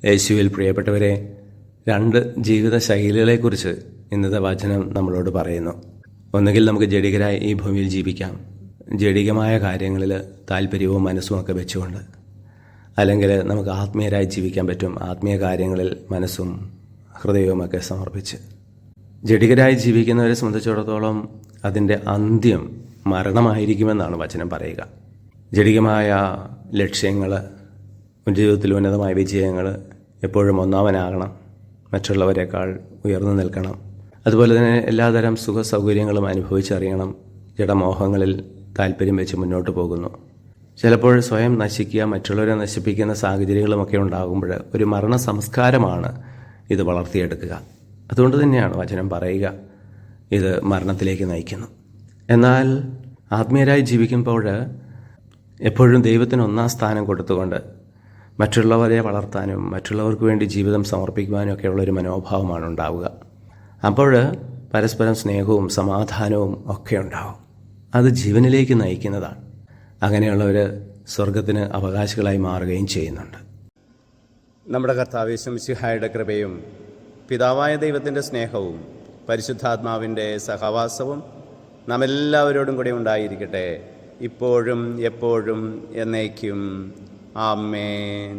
യേശുവിൽ പ്രിയപ്പെട്ടവരെ, 2 ജീവിത ശൈലികളെക്കുറിച്ച് ഇന്നത്തെ വചനം നമ്മളോട് പറയുന്നു. ഒന്നുകിൽ നമുക്ക് ജഡികരായി ഈ ഭൂമിയിൽ ജീവിക്കാം, ജഡികമായ കാര്യങ്ങളിൽ താല്പര്യവും മനസ്സുമൊക്കെ വെച്ചുകൊണ്ട്. അല്ലെങ്കിൽ നമുക്ക് ആത്മീയരായി ജീവിക്കാൻ പറ്റും, ആത്മീയ കാര്യങ്ങളിൽ മനസ്സും ഹൃദയവുമൊക്കെ സമർപ്പിച്ച്. ജഡികരായി ജീവിക്കുന്നവരെ സംബന്ധിച്ചിടത്തോളം അതിൻ്റെ അന്ത്യം മരണമായിരിക്കുമെന്നാണ് വചനം പറയുക. ജഡികമായ ലക്ഷ്യങ്ങൾ, ജീവിതത്തിൽ ഉന്നതമായ വിജയങ്ങൾ, എപ്പോഴും ഒന്നാമനാകണം, മറ്റുള്ളവരെക്കാൾ ഉയർന്നു നിൽക്കണം, അതുപോലെ തന്നെ എല്ലാതരം സുഖ സൗകര്യങ്ങളും അനുഭവിച്ചറിയണം, ജഡമോഹങ്ങളിൽ താല്പര്യം വെച്ച് മുന്നോട്ട് പോകുന്നു. ചിലപ്പോൾ സ്വയം നശിക്കുക, മറ്റുള്ളവരെ നശിപ്പിക്കുന്ന സാഹചര്യങ്ങളുമൊക്കെ ഉണ്ടാകുമ്പോൾ ഒരു മരണ സംസ്കാരമാണ് ഇത് വളർത്തിയെടുക്കുക. അതുകൊണ്ട് തന്നെയാണ് വചനം പറയുക ഇത് മരണത്തിലേക്ക് നയിക്കുന്നു. എന്നാൽ ആത്മീയരായി ജീവിക്കുമ്പോൾ എപ്പോഴും ദൈവത്തിന് ഒന്നാം സ്ഥാനം കൊടുത്തുകൊണ്ട് മറ്റുള്ളവരെ വളർത്താനും മറ്റുള്ളവർക്ക് വേണ്ടി ജീവിതം സമർപ്പിക്കുവാനും ഒക്കെയുള്ളൊരു മനോഭാവമാണ് ഉണ്ടാവുക. അപ്പോൾ പരസ്പരം സ്നേഹവും സമാധാനവും ഒക്കെ ഉണ്ടാവും. അത് ജീവനിലേക്ക് നയിക്കുന്നതാണ്. അങ്ങനെയുള്ളവർ സ്വർഗത്തിന് അവകാശികളായി മാറുകയും ചെയ്യുന്നുണ്ട്. നമ്മുടെ കർത്താവ് യേശു മിശിഹായുടെ കൃപയും പിതാവായ ദൈവത്തിൻ്റെ സ്നേഹവും പരിശുദ്ധാത്മാവിൻ്റെ സഹവാസവും നാമെല്ലാവരോടും കൂടെ ഉണ്ടായിരിക്കട്ടെ, ഇപ്പോഴും എപ്പോഴും എന്നേക്കും. ആമേൻ.